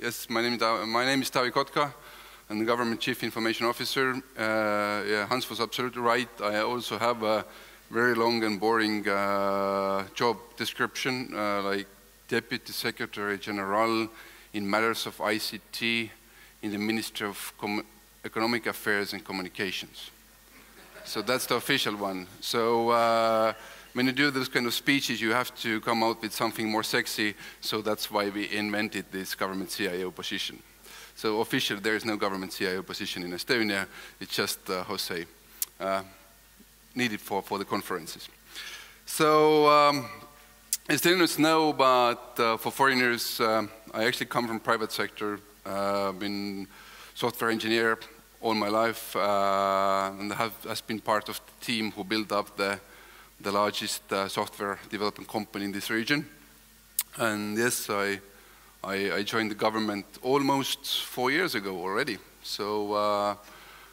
Yes, my name is Taavi Kotka. I'm the Government Chief Information Officer. Yeah, Hans was absolutely right. I also have a very long and boring job description, like Deputy Secretary General in matters of ICT in the Ministry of Economic Affairs and Communications. So that's the official one. So when you do those kind of speeches, you have to come out with something more sexy. So that's why we invented this government CIO position. So officially, there is no government CIO position in Estonia. It's just, how to say, needed for the conferences. So Estonians know, but for foreigners, I actually come from private sector. I've been software engineer all my life, and has been part of the team who built up the largest software development company in this region. And yes, I joined the government almost 4 years ago already. So,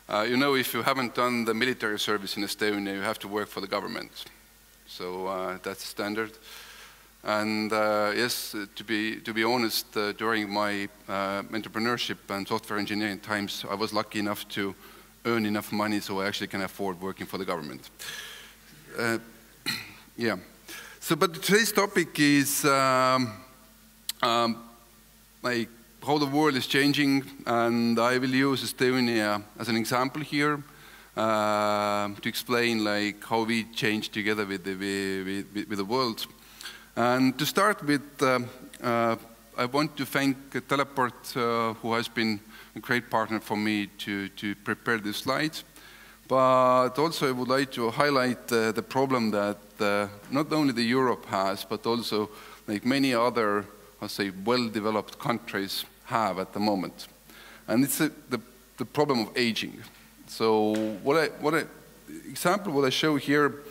you know, if you haven't done the military service in Estonia, you have to work for the government. So that's standard. And yes, to be honest, during my entrepreneurship and software engineering times, I was lucky enough to earn enough money so I actually can afford working for the government. Yeah. So, but today's topic is like how the world is changing, and I will use Estonia as an example here to explain like how we change together with the world. And to start with, I want to thank Teleport, who has been a great partner for me to prepare this slide. But also I would like to highlight the problem that not only the Europe has, but also like many other, I'll say, well-developed countries have at the moment. And it's the problem of aging. So what I show here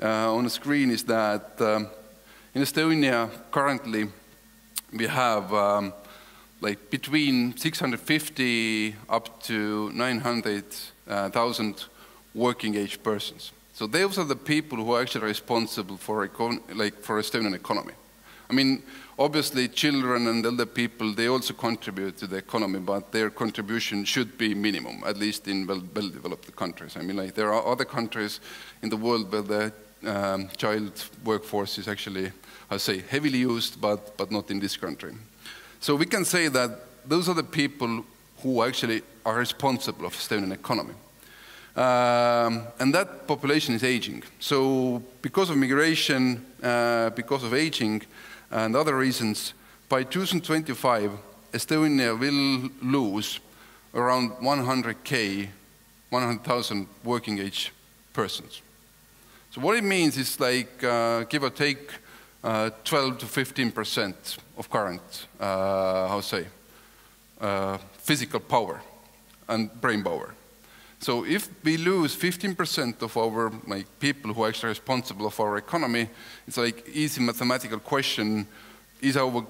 on the screen is that in Estonia currently we have like between 650 up to 900,000 working age persons. So those are the people who are actually responsible for Estonian economy. I mean, obviously children and elder people, they also contribute to the economy, but their contribution should be minimum, at least in well-developed countries. I mean, like there are other countries in the world where the child workforce is actually, I say, heavily used, but not in this country. So we can say that those are the people who actually are responsible of Estonian economy. And that population is aging. So because of migration, because of aging, and other reasons, by 2025, Estonia will lose around 100,000 working age persons. So what it means is like, give or take, 12 to 15% of current, how to say, physical power and brain power. So if we lose 15% of our people who are actually responsible for our economy, it's like easy mathematical question, is our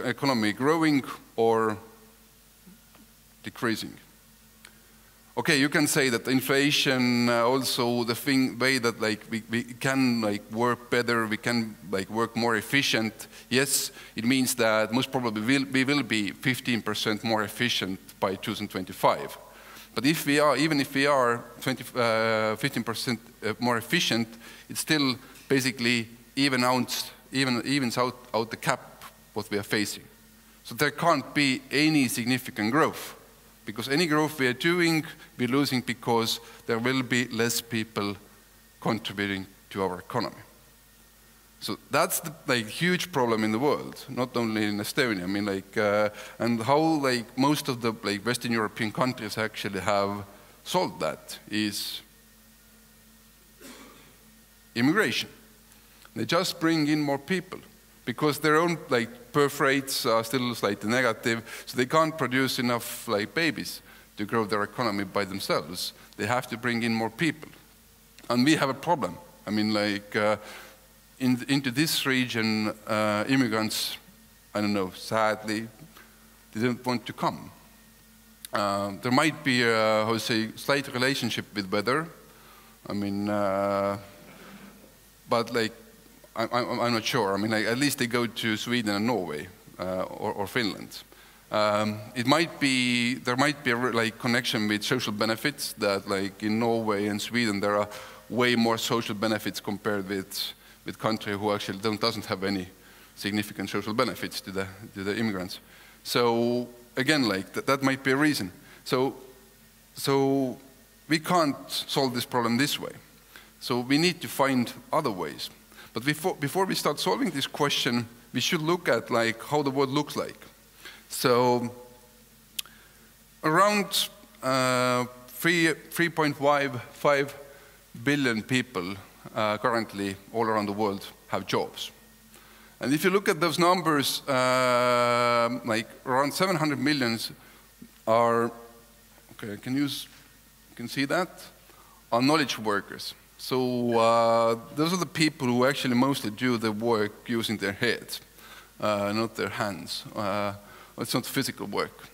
economy growing or decreasing? Okay, you can say that inflation, also the way that we can work better, we can work more efficient. Yes, it means that most probably we will be 15% more efficient by 2025. But if we are, even if we are 15% more efficient, it still basically evens out the gap what we are facing. So there can't be any significant growth, because any growth we are doing, we're losing because there will be less people contributing to our economy. So that's the huge problem in the world, not only in Estonia. I mean, and how most of the Western European countries actually have solved that is immigration. They just bring in more people because their own birth rates are still slightly negative, so they can't produce enough babies to grow their economy by themselves. They have to bring in more people, and we have a problem. I mean, into this region, immigrants, I don't know, sadly, they don't want to come. There might be a, how to say, slight relationship with weather. I mean, but I'm not sure. I mean, at least they go to Sweden and Norway or Finland. There might be a like connection with social benefits that, like in Norway and Sweden, there are way more social benefits compared with countries who actually doesn't have any significant social benefits to the immigrants. So again, like that might be a reason. So we can't solve this problem this way. So we need to find other ways. But before we start solving this question, we should look at like how the world looks like. So around 3.5 billion people currently all around the world have jobs. And if you look at those numbers, like around 700 million are, okay, I can see that, are knowledge workers. So those are the people who actually mostly do the work using their heads, not their hands. It's not physical work.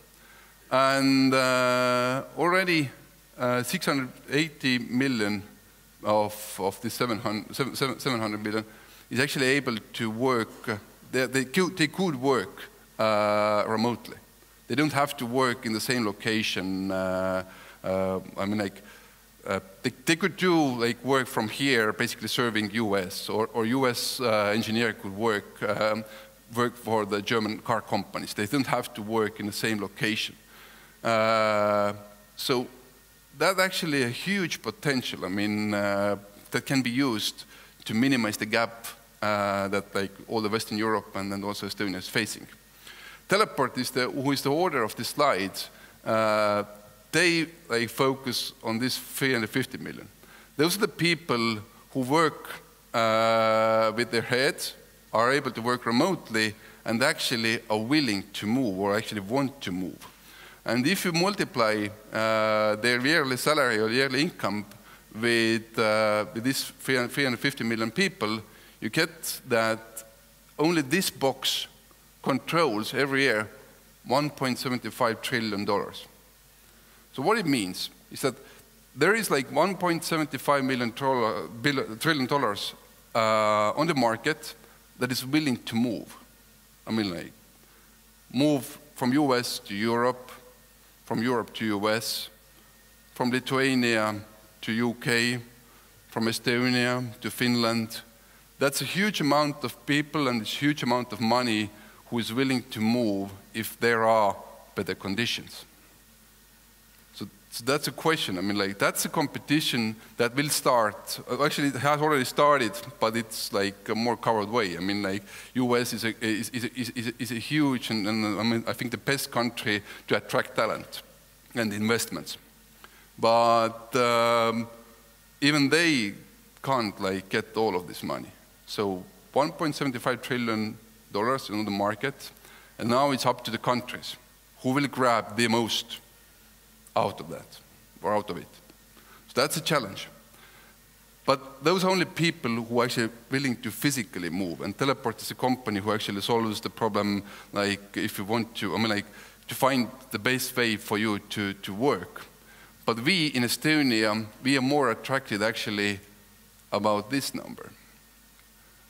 And already 680 million of the 700 million is actually able to work, they could work remotely. They don't have to work in the same location. I mean, like, they could do like work from here, basically serving US, or US engineer could work for the German car companies. They don't have to work in the same location. So that's actually a huge potential. I mean, that can be used to minimize the gap that like all the Western Europe and then also Estonia is facing. Teleport is who is the order of the slides. They like focus on this 350 million. Those are the people who work with their heads, are able to work remotely, and actually are willing to move or actually want to move. And if you multiply their yearly salary or yearly income with this 350 million people, you get that only this box controls every year $1.75 trillion. So what it means is that there is like $1.75 trillion on the market that is willing to move. I mean, like, move from US to Europe, from Europe to US, from Lithuania to UK, from Estonia to Finland. That's a huge amount of people and a huge amount of money who is willing to move if there are better conditions. So that's a question. I mean, like, that's a competition that will start. Actually, it has already started, but it's like a more covered way. I mean, like, US is a huge and I mean, I think the best country to attract talent and investments. But even they can't like get all of this money. So $1.75 trillion in the market, and now it's up to the countries who will grab the most out of that, or out of it. So that's a challenge. But those are only people who are actually willing to physically move, and Teleport is a company who actually solves the problem, like if you want to, I mean, like, to find the best way for you to work. But we in Estonia, we are more attracted actually about this number.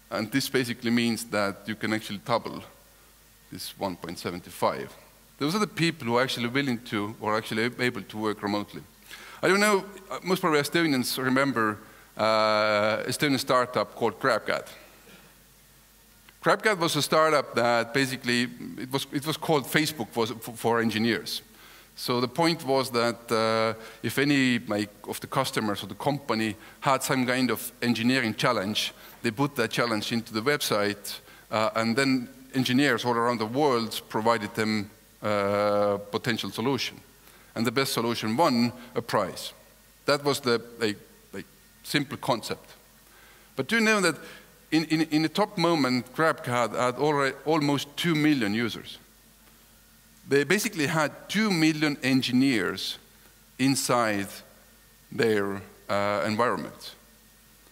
And this basically means that you can actually double this 1.75. Those are the people who are actually willing to, or actually able to work remotely. I don't know, most probably Estonians remember Estonian startup called GrabCAD. GrabCAD was a startup that basically, it was called Facebook for engineers. So the point was that if any of the customers or the company had some kind of engineering challenge, they put that challenge into the website, and then engineers all around the world provided them potential solution. And the best solution won a prize. That was the simple concept. But do you know that in the top moment, GrabCAD had already almost 2 million users. They basically had 2 million engineers inside their environment.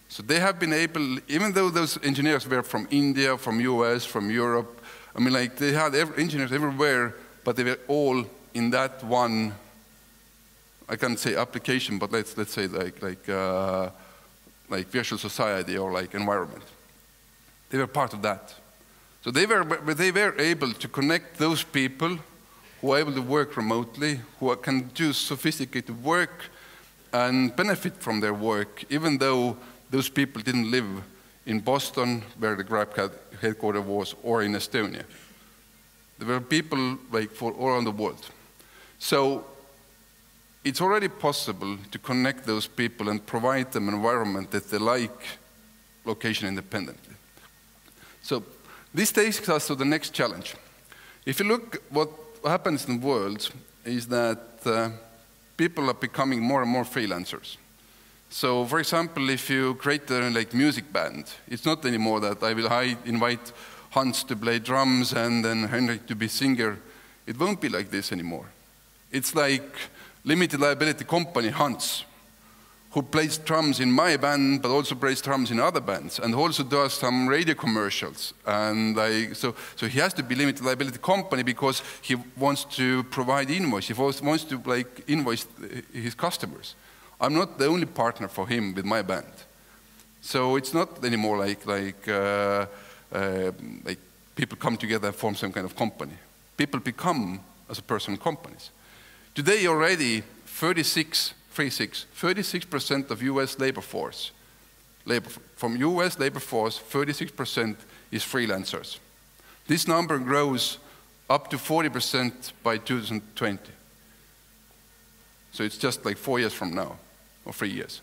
So they have been able, even though those engineers were from India, from US, from Europe, I mean, like, they had engineers everywhere, but they were all in that one, I can't say application, but let's say like virtual society or like environment. They were part of that. So they were able to connect those people who are able to work remotely, who can do sophisticated work and benefit from their work, even though those people didn't live in Boston, where the Grab headquarters was, or in Estonia. There were people like all around the world. So it's already possible to connect those people and provide them an environment that they like, location independently. So this takes us to the next challenge. If you look what happens in the world is that people are becoming more and more freelancers. So for example, if you create a music band, it's not anymore that I will invite Hans to play drums and then Henrik to be singer. It won't be like this anymore. It's like limited liability company Hans, who plays drums in my band, but also plays drums in other bands, and also does some radio commercials. And so he has to be limited liability company because he wants to provide invoice. He wants to invoice his customers. I'm not the only partner for him with my band. So it's not anymore like people come together and form some kind of company. People become as a personal companies. Today already 36% of US labor force, from US labor force, 36% is freelancers. This number grows up to 40% by 2020. So it's just like 4 years from now, or 3 years.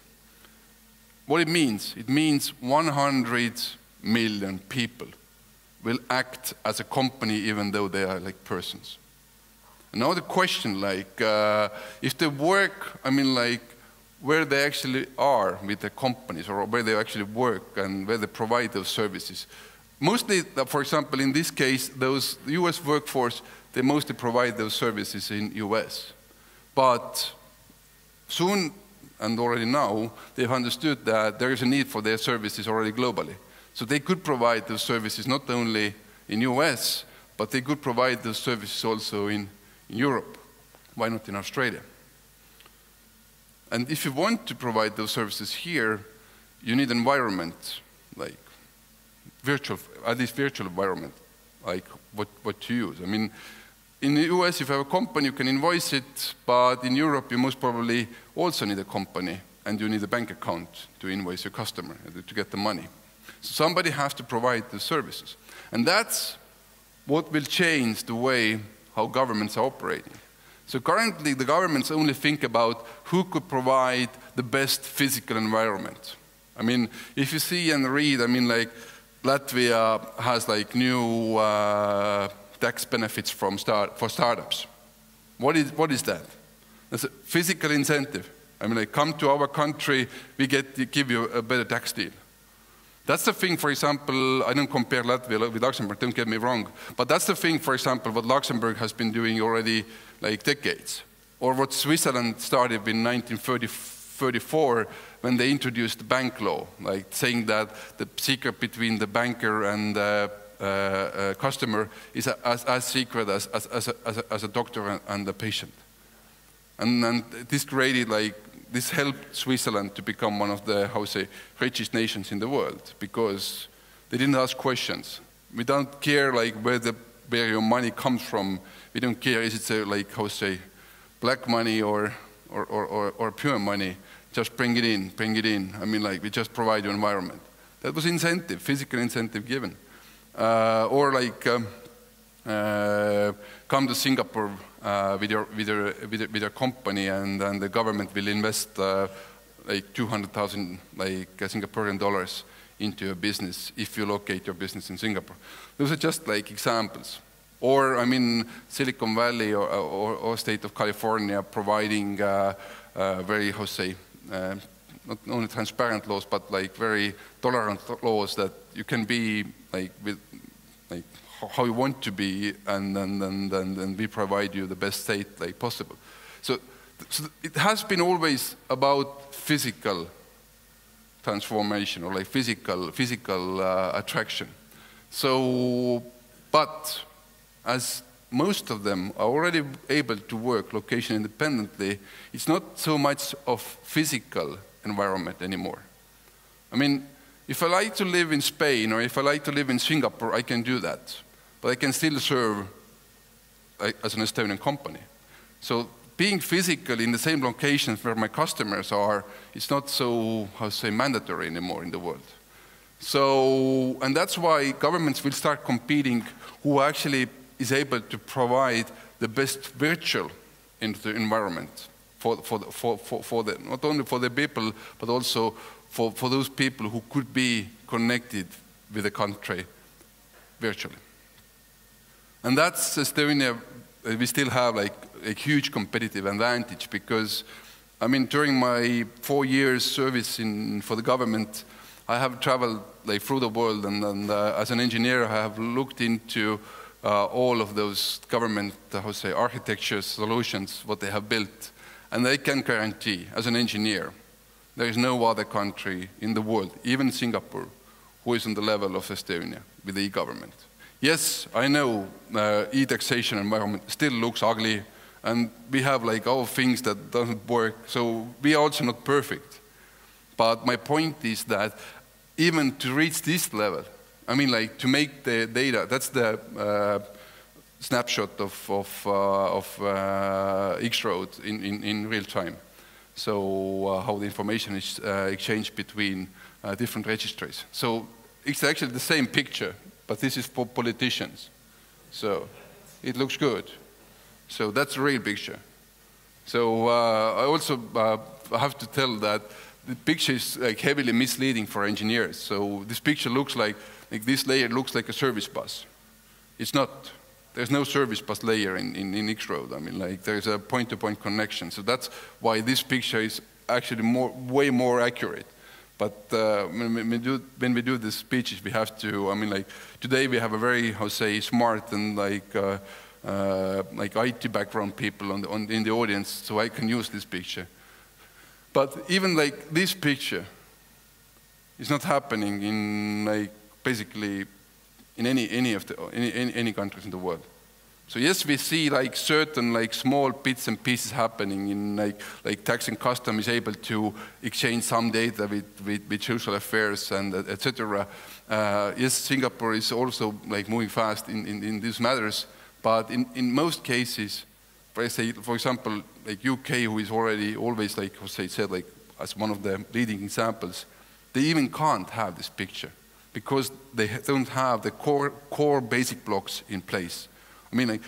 What it means 100 million people will act as a company even though they are like persons. And now the question, if they work, where they actually are with the companies, or where they actually work and where they provide those services. Mostly, for example, in this case, those US workforce, they mostly provide those services in US. But soon, and already now, they've understood that there is a need for their services already globally. So they could provide those services not only in US, but they could provide those services also in Europe. Why not in Australia? And if you want to provide those services here, you need an environment, like virtual, at least virtual environment, like what to use. In the US, if you have a company, you can invoice it, but in Europe, you most probably also need a company, and you need a bank account to invoice your customer, to get the money. So somebody has to provide the services. And that's what will change the way how governments are operating. So currently, the governments only think about who could provide the best physical environment. If you see and read, Latvia has new tax benefits for startups. What is that? That's a physical incentive. Come to our country, we give you a better tax deal. That's the thing, for example, I don't compare Latvia with Luxembourg, don't get me wrong, but that's the thing, for example, what Luxembourg has been doing already decades, or what Switzerland started in 1934 when they introduced the bank law, saying that the secret between the banker and the customer is as secret as a doctor and the patient. And this created this helped Switzerland to become one of the, richest nations in the world, because they didn't ask questions. We don't care where your money comes from. We don't care is it black money or pure money. Just bring it in. We just provide you environment. That was incentive, physical incentive given. Come to Singapore with your company, and the government will invest 200,000 Singaporean dollars into your business if you locate your business in Singapore. Those are just examples. Or Silicon Valley or state of California providing very not only transparent laws, but very tolerant laws that you can be how you want to be, and then we provide you the best state possible. So it has been always about physical transformation, or physical attraction. So, but as most of them are already able to work location independently, it's not so much of physical environment anymore. If I like to live in Spain, or if I like to live in Singapore, I can do that. But I can still serve as an Estonian company. So being physically in the same locations where my customers are, it's not so, how to say, mandatory anymore in the world. So, and that's why governments will start competing who actually is able to provide the best virtual environment not only for the people, but also for those people who could be connected with the country virtually. And that's Estonia, we still have like a huge competitive advantage because, I mean, during my 4 years service for the government, I have traveled like through the world, and as an engineer, I have looked into all of those government, how to say, architecture solutions, what they have built. And I can guarantee, as an engineer, there is no other country in the world, even Singapore, who is on the level of Estonia with the e-government. Yes, I know e-taxation environment still looks ugly, and we have like all things that doesn't work, so we are also not perfect. But my point is that even to reach this level, I mean, like to make the data, that's the snapshot of X-Road in real time. So how the information is exchanged between different registries. So it's actually the same picture, but this is for politicians. So it looks good. So that's a real picture. So I also have to tell that the picture is like heavily misleading for engineers. So this picture looks like this layer looks like a service bus. It's not. There's no service bus layer in X-Road. I mean, like there's a point-to-point connection. So that's why this picture is actually way more accurate. But when we do these speeches, we have to, I mean, like today we have a very, how to say, smart and like IT background people in the audience, so I can use this picture. But even like this picture is not happening in like basically in any countries in the world. So yes, we see like certain like small bits and pieces happening in like tax and custom is able to exchange some data with social affairs and etc. Yes, Singapore is also like moving fast in these matters, but in most cases, for example, like UK, who is already always like Jose said, like as one of the leading examples, they even can't have this picture because they don't have the core basic blocks in place. I mean,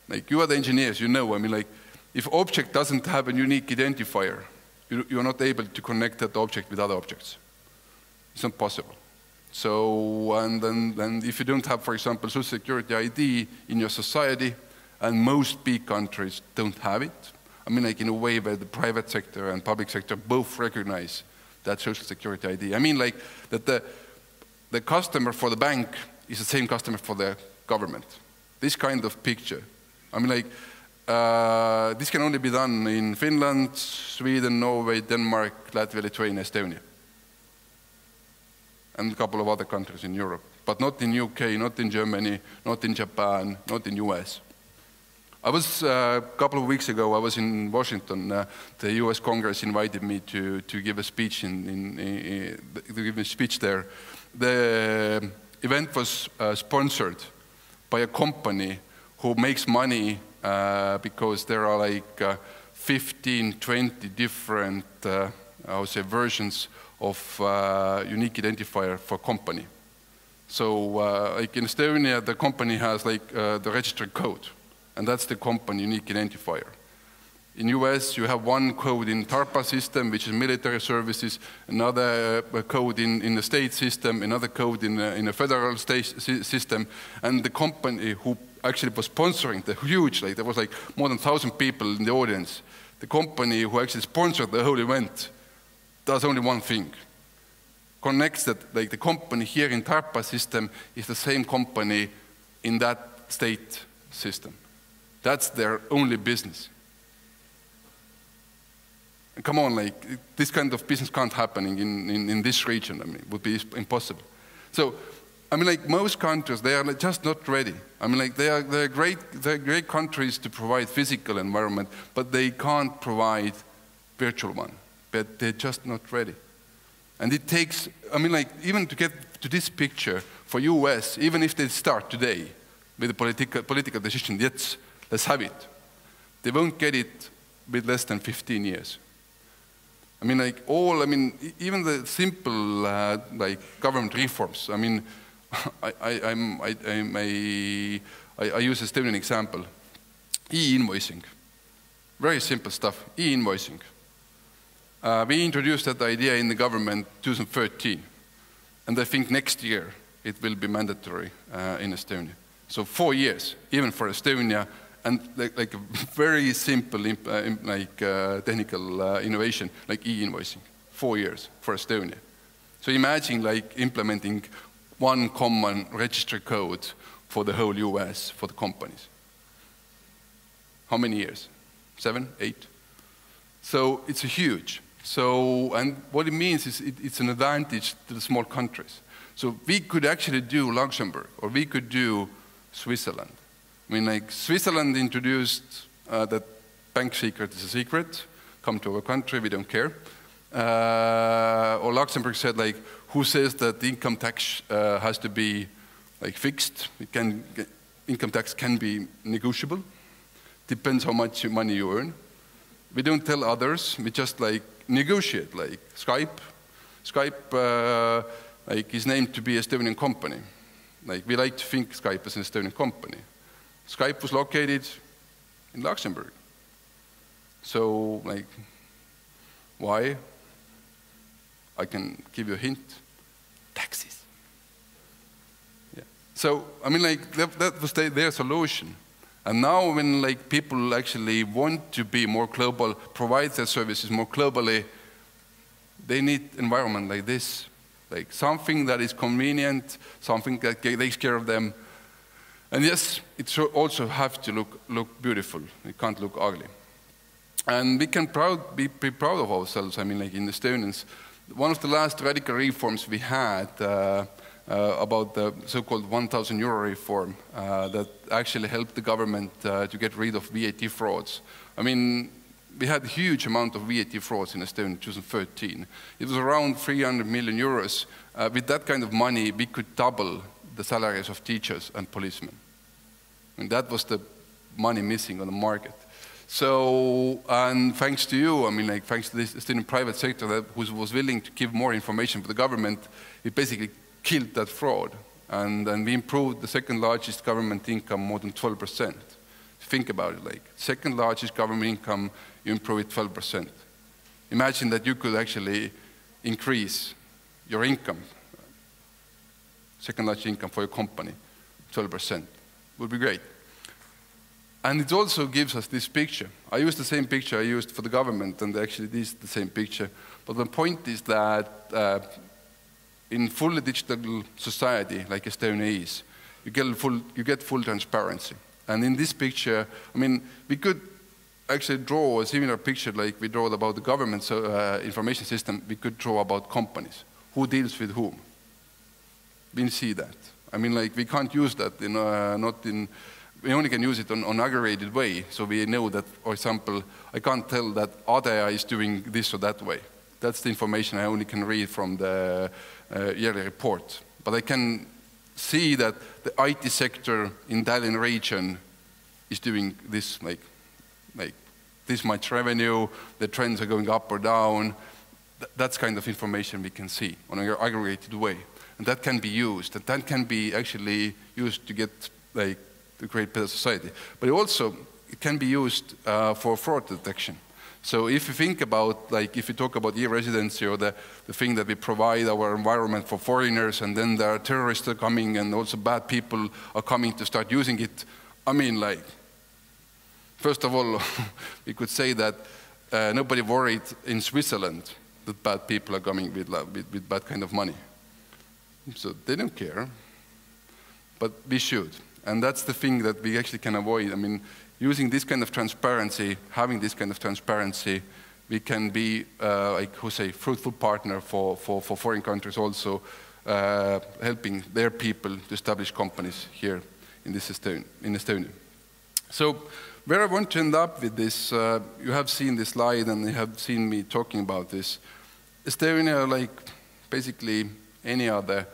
like you are the engineers, you know, I mean, like, if object doesn't have a unique identifier, you're not able to connect that object with other objects. It's not possible. So, and then if you don't have, for example, social security ID in your society, and most big countries don't have it, I mean, like in a way where the private sector and public sector both recognize that social security ID. I mean, like, that the customer for the bank is the same customer for the government. This kind of picture. I mean, like, this can only be done in Finland, Sweden, Norway, Denmark, Latvia, Lithuania, Estonia. And a couple of other countries in Europe. But not in UK, not in Germany, not in Japan, not in US. I was, a couple of weeks ago, I was in Washington. The US Congress invited me to give a speech there. The event was sponsored by a company who makes money because there are like 15, 20 different, I would say, versions of unique identifier for company. So like in Estonia, the company has like the registered code, and that's the company unique identifier. In US, you have one code in TARPA system, which is military services, another code in the state system, another code in a federal state system, and the company who actually was sponsoring the huge, like there was like more than 1,000 people in the audience, the company who actually sponsored the whole event does only one thing, connects that, like the company here in TARPA system is the same company in that state system. That's their only business. Come on, like, this kind of business can't happen in this region. I mean, it would be impossible. So, I mean, like, most countries, they are just not ready. I mean, like, they're great countries to provide physical environment, but they can't provide virtual one. But they're just not ready. And it takes, I mean, like, even to get to this picture for US, even if they start today with a political decision, let's have it. They won't get it with less than 15 years. I mean, like even the simple like government reforms. I mean, I use a Estonian example. E-invoicing, very simple stuff. E-invoicing. We introduced that idea in the government 2013, and I think next year it will be mandatory in Estonia. So 4 years, even for Estonia, and like a very simple technical innovation, like e-invoicing, 4 years for Estonia. So imagine like implementing one common registry code for the whole US for the companies. How many years? 7, 8? So it's a huge. So, and what it means is it's an advantage to the small countries. So we could actually do Luxembourg, or we could do Switzerland. I mean, like Switzerland introduced that bank secret is a secret, come to our country, we don't care. Or Luxembourg said, like, who says that the income tax has to be like fixed? Income tax can be negotiable, depends how much money you earn. We don't tell others, we just like negotiate, like Skype. Skype like is named to be an Estonian company. Like we like to think Skype is an Estonian company. Skype was located in Luxembourg. So like, why? I can give you a hint. Taxes. Yeah. So, I mean, like, that was their solution. And now when like people actually want to be more global, provide their services more globally, they need environment like this. Like something that is convenient, something that takes care of them. And yes, it should also have to look beautiful. It can't look ugly. And we can be proud of ourselves, I mean, like in Estonians. One of the last radical reforms we had about the so-called 1,000 euro reform that actually helped the government to get rid of VAT frauds. I mean, we had a huge amount of VAT frauds in Estonia in 2013. It was around 300 million euros. With that kind of money, we could double the salaries of teachers and policemen. And that was the money missing on the market. So, and thanks to you, I mean, like, thanks to this Estonian private sector that was willing to give more information for the government, it basically killed that fraud. And we improved the second largest government income more than 12%. Think about it, like, second largest government income, you improve it 12%. Imagine that you could actually increase your income, second largest income for your company, 12%. Would be great. And it also gives us this picture. I used the same picture I used for the government, and actually this is the same picture. But the point is that in fully digital society, like Estonia is, you get full transparency. And in this picture, I mean, we could actually draw a similar picture like we draw about the government information system. We could draw about companies. Who deals with whom? We see that. I mean, like, we can't use that we only can use it on aggregated way. So we know that, for example, I can't tell that Atea is doing this or that way. That's the information I only can read from the yearly report. But I can see that the IT sector in Tallinn region is doing this, like this much revenue, the trends are going up or down. That's kind of information we can see on an aggregated way. And that can be used, and that can be actually used to get, like, to create better society. But also, it can be used for fraud detection. So if you think about, like, if you talk about e-residency or the thing that we provide our environment for foreigners, and then there are terrorists are coming and also bad people are coming to start using it, I mean, like, first of all, we could say that nobody worried in Switzerland that bad people are coming with bad kind of money. So they don't care, but we should. And that's the thing that we actually can avoid. I mean, using this kind of transparency, having this kind of transparency, we can be, fruitful partner for foreign countries also, helping their people to establish companies here in Estonia. So where I want to end up with this, you have seen this slide and you have seen me talking about this. Estonia, like basically any other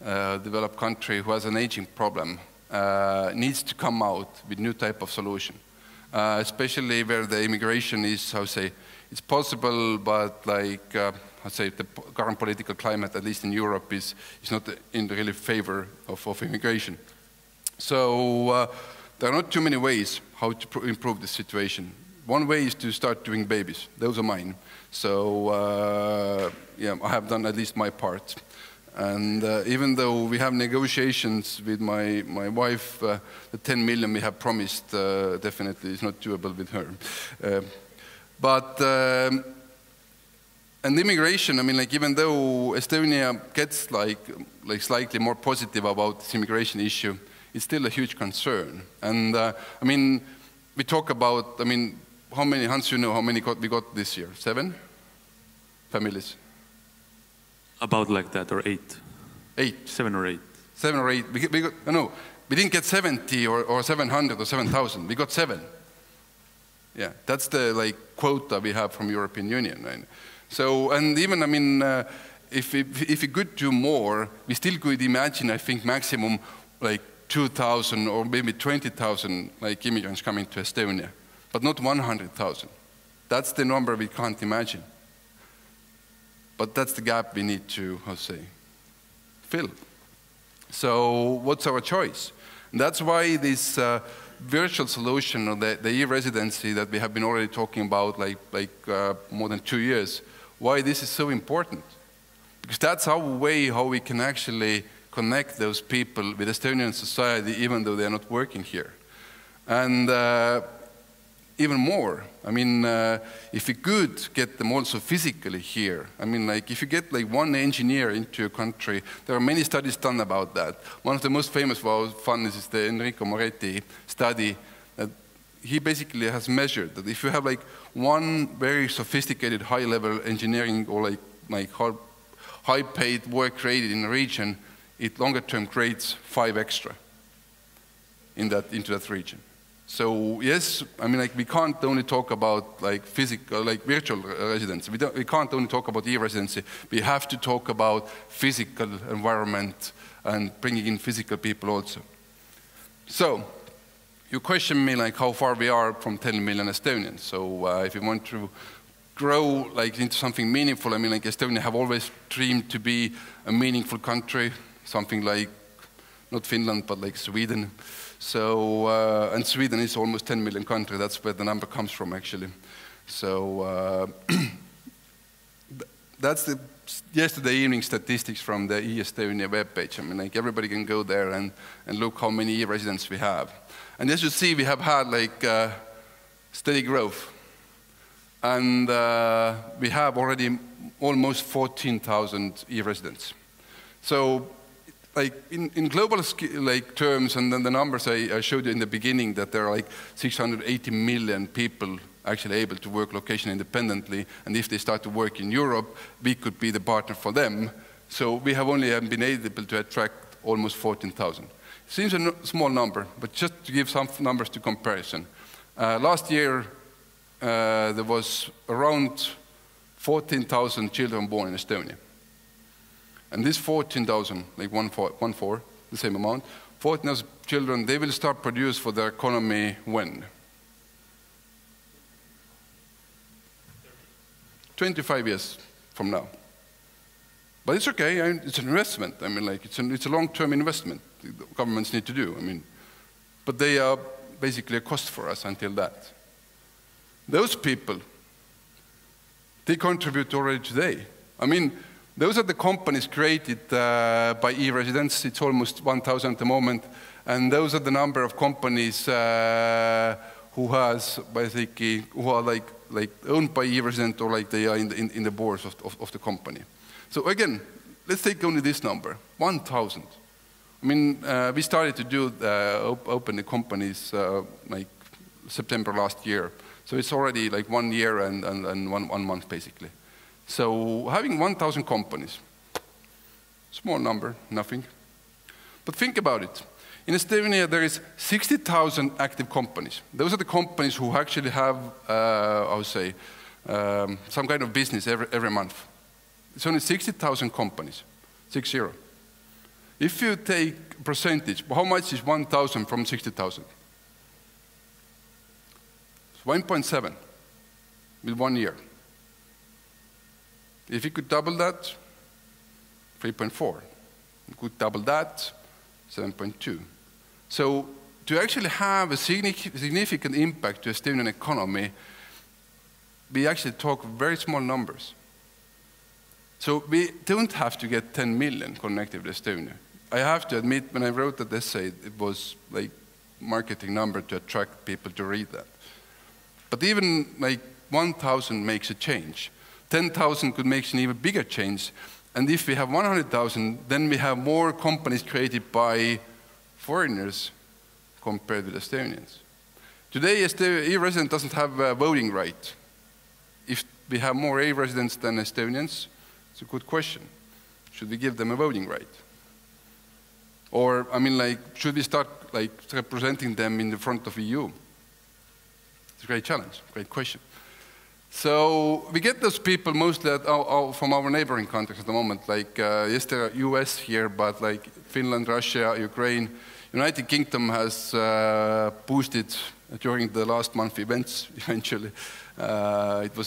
developed country who has an aging problem, needs to come out with new type of solution, especially where the immigration is, how to say, it's possible, but like, I'd say the current political climate, at least in Europe, is not in really favor of immigration. So there are not too many ways how to improve this situation. One way is to start doing babies. Those are mine. So yeah, I have done at least my part. And even though we have negotiations with my wife, the 10 million we have promised definitely is not doable with her. And immigration, I mean, like, even though Estonia gets like slightly more positive about this immigration issue, it's still a huge concern. And I mean, we talk about, I mean, how many, Hans, you know how many we got this year? 7 families? About like that, or 8. 8. 7 or 8. 7 or 8. We got, no, we didn't get 70 or 700 or 7,000. We got 7. Yeah, that's the like quota we have from European Union. Right? So, and even, I mean, if we could do more, we still could imagine, I think, maximum like 2,000 or maybe 20,000 like immigrants coming to Estonia, but not 100,000. That's the number we can't imagine. But that's the gap we need to, how to say, fill. So what's our choice? And that's why this virtual solution, or the e-residency that we have been already talking about like more than 2 years, why this is so important. Because that's our way how we can actually connect those people with Estonian society even though they're not working here. And even more, I mean, if we could get them also physically here, I mean, like, if you get like one engineer into a country, there are many studies done about that. One of the most famous ones is the Enrico Moretti study. That he basically has measured that if you have like one very sophisticated high-level engineering or like high-paid work created in a region, it longer-term creates 5 extra into that region. So yes, I mean, like, we can't only talk about like physical, like virtual residency. We can't only talk about e-residency. We have to talk about physical environment and bringing in physical people also. So you question me like how far we are from 10 million Estonians. So if you want to grow like into something meaningful, I mean, like, Estonia have always dreamed to be a meaningful country, something like not Finland but like Sweden. So, and Sweden is almost 10 million country. That's where the number comes from, actually. So that's the yesterday evening statistics from the e-Estonia webpage. I mean, like, everybody can go there and look how many e-residents we have. And as you see, we have had like steady growth. And we have already almost 14,000 e-residents. So, like, in global like terms, and then the numbers I showed you in the beginning, that there are like 680 million people actually able to work location independently, and if they start to work in Europe, we could be the partner for them. So we have only been able to attract almost 14,000. Seems a small number, but just to give some numbers to comparison. Last year, there was around 14,000 children born in Estonia. And this 14,000, like 1/4, the same amount, 14,000 children, they will start produce for their economy when? 25 years from now. But it's okay, it's an investment. I mean, like, it's a long-term investment the governments need to do. I mean, but they are basically a cost for us until that. Those people, they contribute already today. I mean, those are the companies created by e-residents. It's almost 1,000 at the moment. And those are the number of companies who has basically, who are like owned by e-resident, or like they are in the boards of the company. So again, let's take only this number, 1,000. I mean, we started to do open the companies like September last year. So it's already like 1 year and 1 month basically. So having 1,000 companies, small number, nothing. But think about it. In Estonia, there is 60,000 active companies. Those are the companies who actually have, I would say, some kind of business every month. It's only 60,000 companies, 60. If you take percentage, how much is 1,000 from 60,000? 1.7 with 1 year. If you could double that, 3.4. You could double that, 7.2. So to actually have a significant impact to Estonian economy, we actually talk very small numbers. So we don't have to get 10 million connected with Estonia. I have to admit, when I wrote that essay, it was like marketing number to attract people to read that. But even like 1,000 makes a change. 10,000 could make an even bigger change. And if we have 100,000, then we have more companies created by foreigners compared with Estonians. Today, e-resident doesn't have a voting right. If we have more e-residents than Estonians, it's a good question. Should we give them a voting right? Or, I mean, like, should we start like representing them in the front of EU? It's a great challenge, great question. So we get those people mostly from our neighboring countries at the moment, like yes, there are US here, but like Finland, Russia, Ukraine. United Kingdom has boosted during the last month events, eventually. It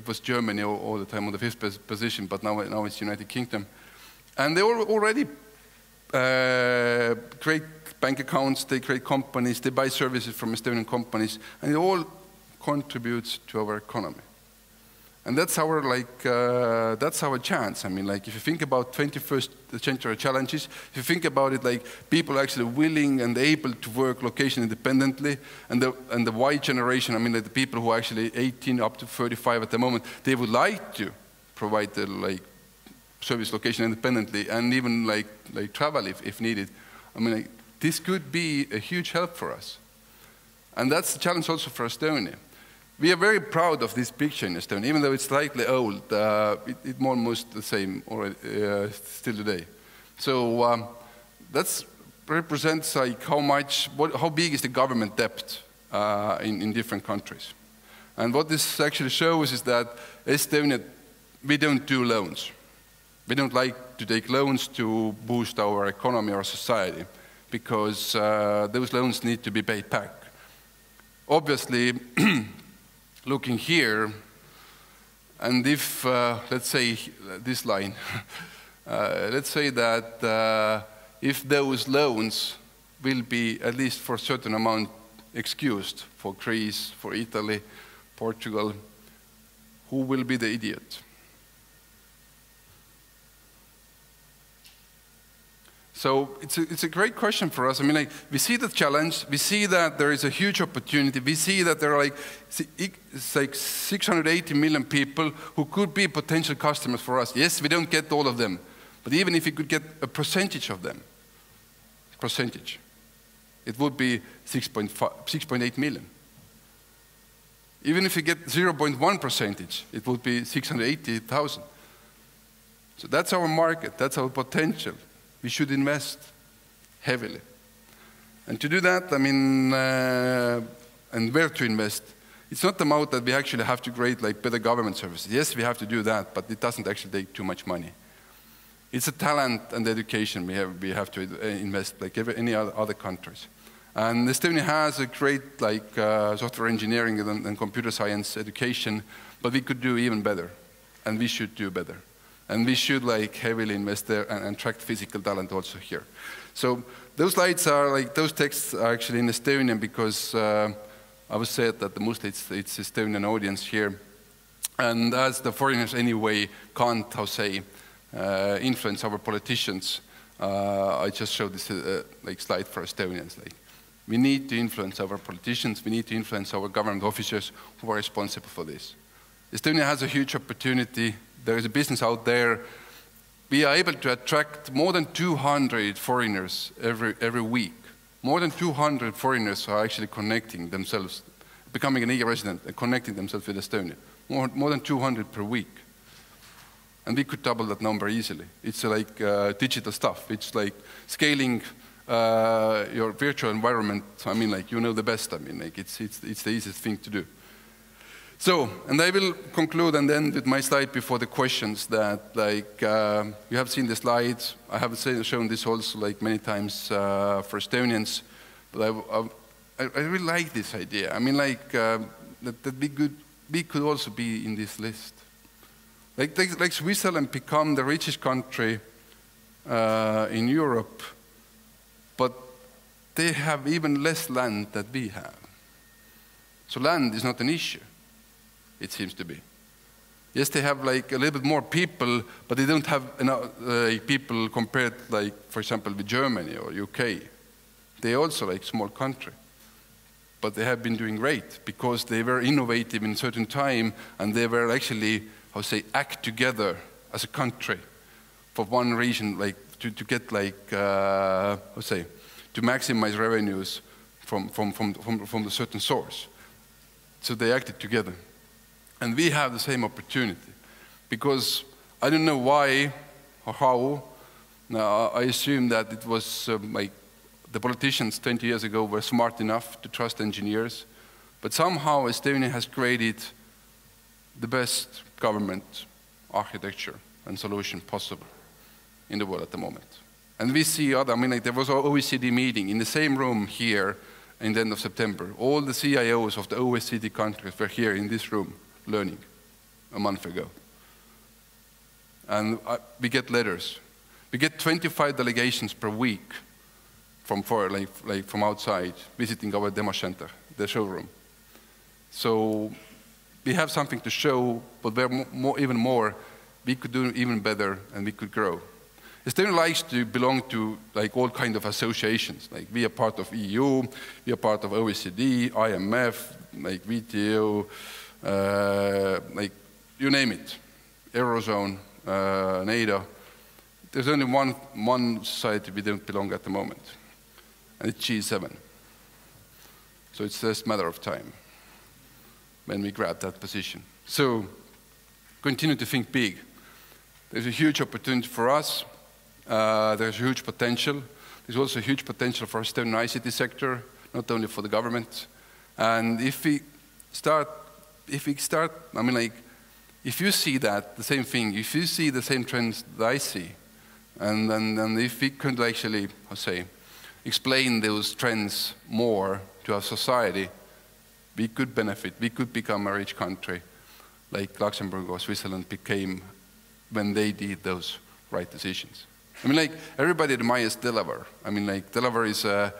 was Germany all the time on the 5th position, but now it's United Kingdom. And they already create bank accounts, they create companies, they buy services from Estonian companies, and it all contributes to our economy. And that's our chance. I mean, like, if you think about 21st century challenges, if you think about it, like, people are actually willing and able to work location independently, and the Y generation, I mean, like, the people who are actually 18 up to 35 at the moment, they would like to provide the, like, service location independently, and even like travel if needed. I mean, like, this could be a huge help for us. And that's the challenge also for Estonia. We are very proud of this picture in Estonia, even though it's slightly old. It's almost the same already, still today. So that represents like how big is the government debt in different countries. And what this actually shows is that Estonia, we don't do loans. We don't like to take loans to boost our economy or society, because those loans need to be paid back. Obviously, looking here, and if, let's say, this line, let's say that if those loans will be, at least for a certain amount, excused for Greece, for Italy, Portugal, who will be the idiot? So it's a great question for us. I mean, like, we see the challenge, we see that there is a huge opportunity, we see that there are it's like 680 million people who could be potential customers for us. Yes, we don't get all of them, but even if we could get a percentage of them, it would be 6.8 million. Even if you get 0.1%, it would be 680,000. So that's our market, that's our potential. We should invest heavily. And to do that, I mean, and where to invest, it's not about that we actually have to create like better government services. Yes, we have to do that, but it doesn't actually take too much money. It's a talent and education we have to invest like any other countries. And Estonia has a great like software engineering and computer science education, but we could do even better, and we should do better. And we should like heavily invest there and attract physical talent also here. So those slides are like, those texts are actually in Estonian, because I would say that mostly it's Estonian audience here. And as the foreigners anyway can't, influence our politicians, I just showed this like slide for Estonians. Like, we need to influence our politicians, we need to influence our government officers who are responsible for this. Estonia has a huge opportunity. There is a business out there. We are able to attract more than 200 foreigners every week. More than 200 foreigners are actually connecting themselves, becoming an e-resident and connecting themselves with Estonia. More than 200 per week. And we could double that number easily. It's like digital stuff. It's like scaling your virtual environment. I mean, like, you know the best. I mean, like, it's the easiest thing to do. So, and I will conclude and end with my slide before the questions that, like, you have seen the slides. I have shown this also, like, many times for Estonians, but I really like this idea. I mean, like, that we could also be in this list. Like Switzerland become the richest country in Europe, but they have even less land than we have. So land is not an issue, it seems to be. Yes, they have like a little bit more people, but they don't have enough people compared, like, for example, with Germany or UK. They're also like small country. But they have been doing great because they were innovative in a certain time, and they were actually, how to say, act together as a country for one region, like to get like, how to say, to maximize revenues from a certain source. So they acted together. And we have the same opportunity because I don't know why or how. Now, I assume that it was like the politicians 20 years ago were smart enough to trust engineers, but somehow Estonia has created the best government architecture and solution possible in the world at the moment. And we see other, I mean, like there was an OECD meeting in the same room here in the end of September. All the CIOs of the OECD countries were here in this room learning a month ago. And we get letters. We get 25 delegations per week from from outside visiting our demo center, the showroom. So we have something to show, but even more, we could do even better and we could grow. Estonia likes to belong to like all kinds of associations. Like we are part of EU, we are part of OECD, IMF, like WTO, like you name it, Eurozone, NATO. There's only one society we don't belong at the moment, and it's G7. So it's just a matter of time when we grab that position. So continue to think big. There's a huge opportunity for us. There's huge potential. There's also huge potential for Estonian ICT sector, not only for the government. And if we start, I mean, like, if you see that, the same thing, if you see the same trends that I see, and if we could actually, how say, explain those trends more to our society, we could benefit, we could become a rich country like Luxembourg or Switzerland became when they did those right decisions. I mean, like, everybody admires Delaware. I mean, like, Delaware is a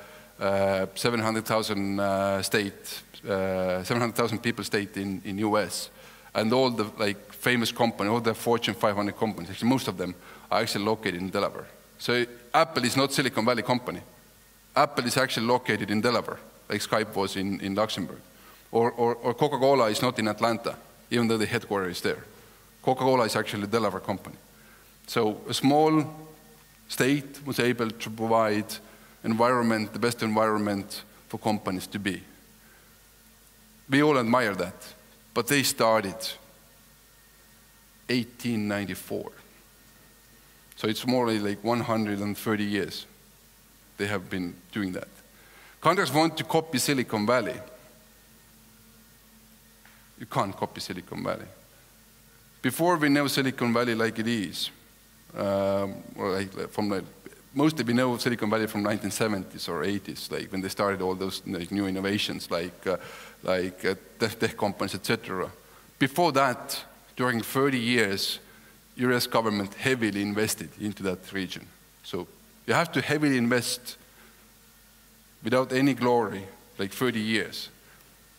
700,000 state, 700,000 people state in US. And all the, like, famous companies, all the Fortune 500 companies, actually most of them are actually located in Delaware. So Apple is not Silicon Valley company. Apple is actually located in Delaware, like Skype was in Luxembourg. Or Coca-Cola is not in Atlanta, even though the headquarters is there. Coca-Cola is actually a Delaware company. So a small state was able to provide environment, the best environment for companies to be. We all admire that, but they started 1894. So it's more like 130 years they have been doing that. Countries want to copy Silicon Valley. You can't copy Silicon Valley. Before we know Silicon Valley like it is, mostly we know Silicon Valley from 1970s or 80s, like when they started all those like, new innovations, like tech companies, etc. Before that, during 30 years, US government heavily invested into that region. So you have to heavily invest without any glory, like 30 years,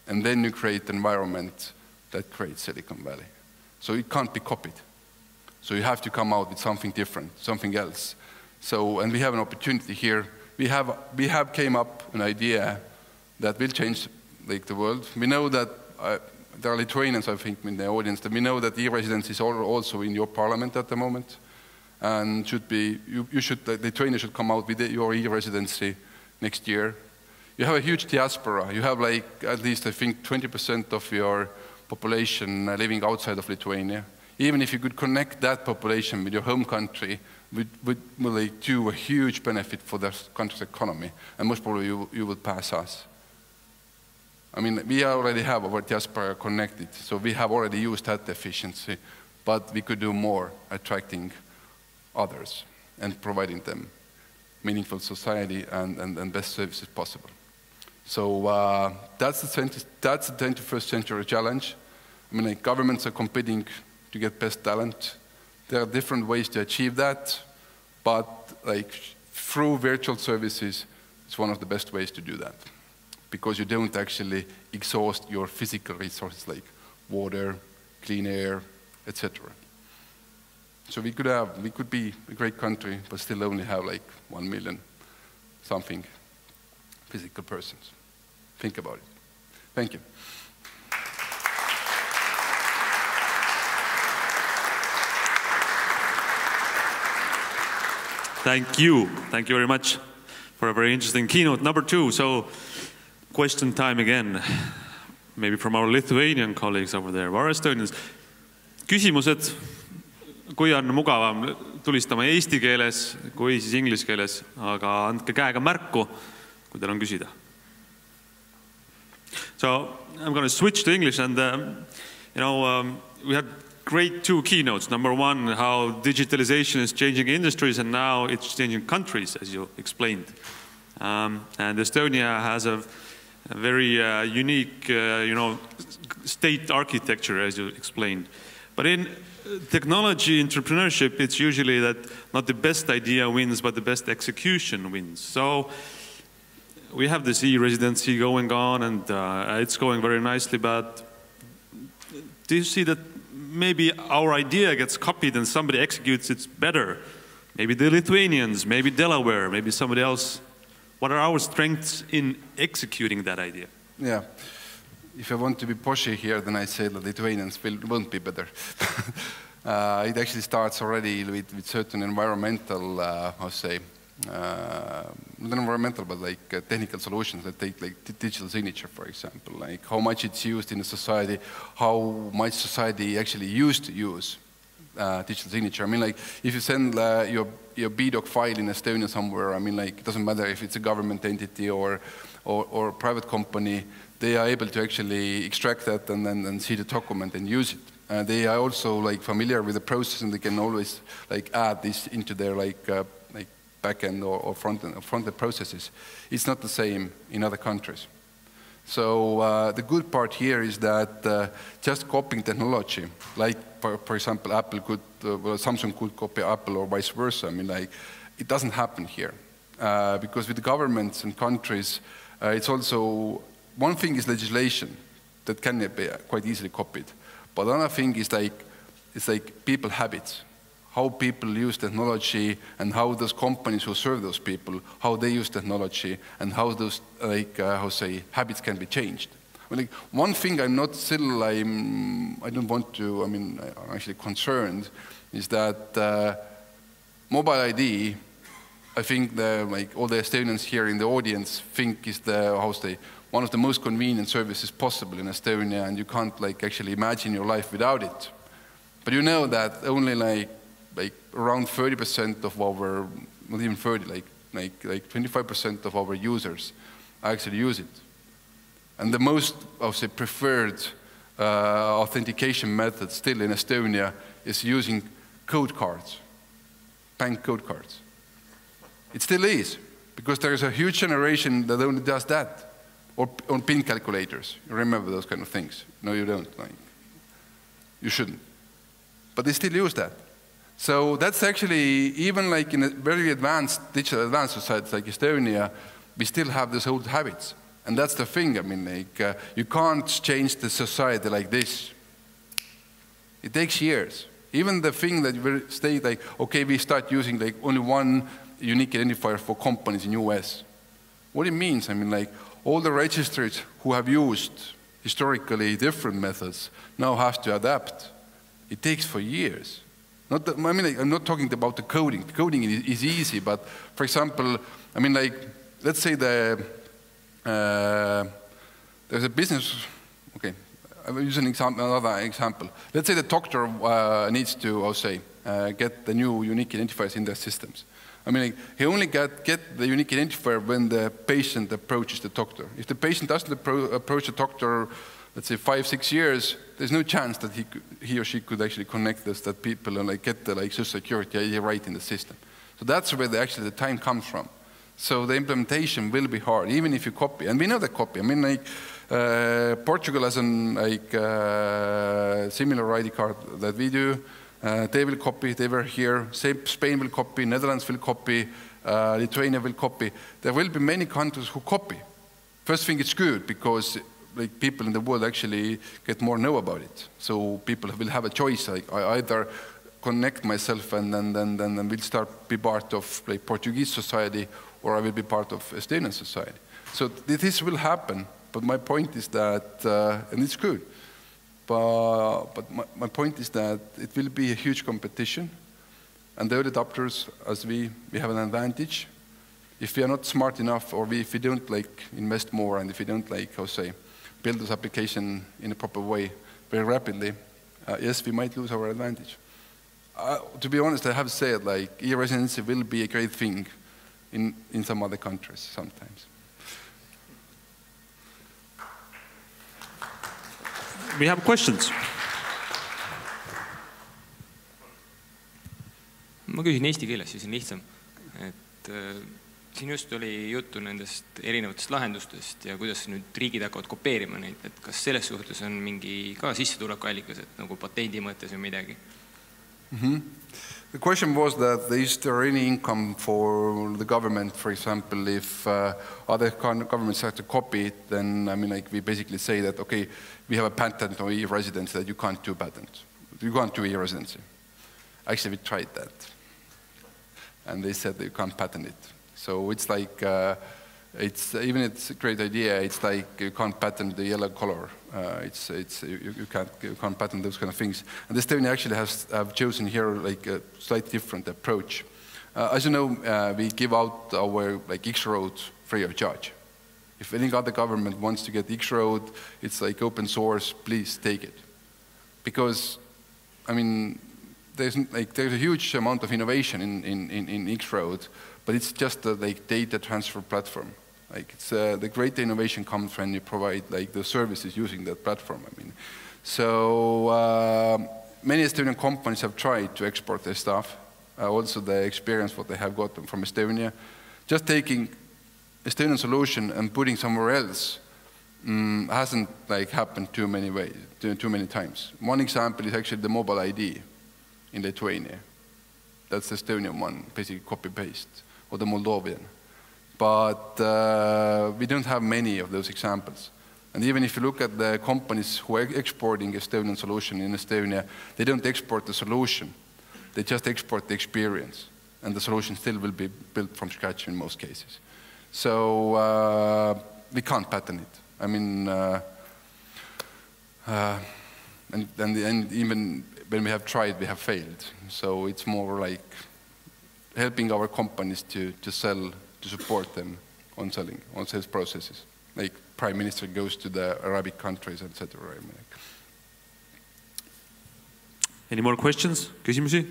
and then you create an environment that creates Silicon Valley. So it can't be copied. So you have to come out with something different, something else. So, and we have an opportunity here. We have came up an idea that will change like the world. We know that there are Lithuanians, I think, in the audience. That we know that e-residence is also in your parliament at the moment, and should be Lithuania should come out with your e-residency next year. You have a huge diaspora. You have like at least I think 20% of your population living outside of Lithuania. Even if you could connect that population with your home country, would like, do a huge benefit for the country's economy, and most probably you would pass us. I mean, we already have our diaspora connected, so we have already used that efficiency, but we could do more attracting others and providing them meaningful society and best services possible. So that's the 21st century challenge. I mean, like, governments are competing to get best talent. There are different ways to achieve that, but like through virtual services, it's one of the best ways to do that, because you don't actually exhaust your physical resources like water, clean air, etc. So we could be a great country, but still only have like 1 million something physical persons. Think about it. Thank you. Thank you. Thank you very much for a very interesting keynote. Number 2, so question time again. Maybe from our Lithuanian colleagues over there, or Estonians. Küsimused, kui on mugavam tulistama eesti keeles, kui siis inglise keeles, aga andke käega märku, kui teil on küsida. So I'm going to switch to English, and we had great 2 keynotes. Number 1, how digitalization is changing industries, and now it's changing countries, as you explained. And Estonia has a very unique, state architecture, as you explained. But in technology entrepreneurship, it's usually that not the best idea wins, but the best execution wins. So we have this e-residency going on, and it's going very nicely, but do you see that maybe our idea gets copied and somebody executes it better? Maybe the Lithuanians, maybe Delaware, maybe somebody else. What are our strengths in executing that idea? Yeah. If I want to be poshy here, then I say the Lithuanians won't be better. It actually starts already with certain environmental, not environmental, but like technical solutions that take like digital signature, for example, like how much it's used in a society, how much society actually used to use digital signature. I mean, like, if you send your BDoc file in Estonia somewhere, I mean, like, it doesn't matter if it's a government entity or a private company, they are able to actually extract that and then see the document and use it. They are also like familiar with the process, and they can always like add this into their like back-end or front-end processes. It's not the same in other countries. So the good part here is that just copying technology, like for example, Apple could, Samsung could copy Apple or vice versa. I mean, like, it doesn't happen here because with the governments and countries, it's also, one thing is legislation that can be quite easily copied, but another thing is it's like people habits. How people use technology, and how those companies who serve those people, how they use technology, and how those habits can be changed. I mean, like, one thing I'm not still, I don't want to, I mean, I'm actually concerned, is that mobile ID, I think all the Estonians here in the audience think is one of the most convenient services possible in Estonia, and you can't actually imagine your life without it. But you know that only like around 30% of our, not even 30, like 25% of our users actually use it. And the most, I would say, preferred authentication method still in Estonia is using code cards, bank code cards. It still is, because there is a huge generation that only does that, or on PIN calculators. You remember those kind of things? No, you don't. You shouldn't. But they still use that. So that's actually, even like in a very digital advanced societies like Estonia, we still have these old habits. And that's the thing, I mean, like, you can't change the society like this. It takes years. Even the thing that we say, like, okay, we start using like only one unique identifier for companies in US. What it means, I mean, like, all the registries who have used historically different methods now have to adapt. It takes for years. I mean, like, I'm not talking about the coding. The coding is easy, but for example, I mean, like, let's say there's a business. Okay, I'll use another example. Let's say the doctor needs to, get the new unique identifiers in their systems. I mean, like, he only get the unique identifier when the patient approaches the doctor. If the patient doesn't approach the doctor, let's say 5-6 years, there's no chance that he or she could actually connect this, that people and like get the like social security ID right in the system. So that's where the time comes from. So the implementation will be hard, even if you copy. And we know that copy. I mean, like Portugal has an like similar ID card that we do. They will copy. They were here. Spain will copy. Netherlands will copy. Lithuania will copy. There will be many countries who copy. First thing, it's good because like people in the world actually get more know about it. So people will have a choice. Like I either connect myself and then will start be part of like Portuguese society, or I will be part of Estonian society. So this will happen. But my point is that, and it's good. But my point is that it will be a huge competition, and the early adopters, as we have an advantage. If we are not smart enough, or if we don't like invest more, and if we don't like build this application in a proper way very rapidly, yes, we might lose our advantage. To be honest, I have said like e-residency will be a great thing in some other countries sometimes. We have questions. Ma küsin eesti keeles, siis on lihtsam. Siin just oli juttu nendest erinevatest lahendustest ja kuidas nüüd riigid hakkavad kopeerima neid. Et kas selles suhtes on mingi ka sissetulekuallikas, et nagu patendi mõttes või midagi? The question was that is there any income for the government, for example, if other governments have to copy it, then I mean, like we basically say that, okay, we have a patent on e-residency that you can't do patent. You can't do e-residency. Actually, we tried that. And they said that you can't patent it. So it's like, even it's a great idea, it's like you can't patent the yellow color. You can't patent those kind of things. And Estonia actually have chosen here like a slightly different approach. As you know, we give out our like X-Road free of charge. If any other government wants to get X-Road, it's like open source, please take it. Because, I mean, there's a huge amount of innovation in X-Road, but it's just a like data transfer platform. Like it's the great innovation comes when you provide like the services using that platform. I mean, so many Estonian companies have tried to export their stuff. Also, the experience what they have gotten from Estonia, just taking Estonian solution and putting somewhere else hasn't like happened too many times. One example is actually the mobile ID in Lithuania. That's the Estonian one, basically copy-paste, or the Moldovan. But we don't have many of those examples. And even if you look at the companies who are exporting Estonian solution in Estonia, they don't export the solution. They just export the experience. And the solution still will be built from scratch in most cases. So we can't patent it. I mean, and even when we have tried, we have failed. So it's more like helping our companies to sell, to support them on selling, on sales processes. Like Prime Minister goes to the Arabic countries, etc. Any more questions? Küsimusi?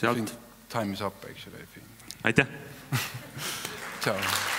I think time is up, actually, I think. Aitäh! Ciao.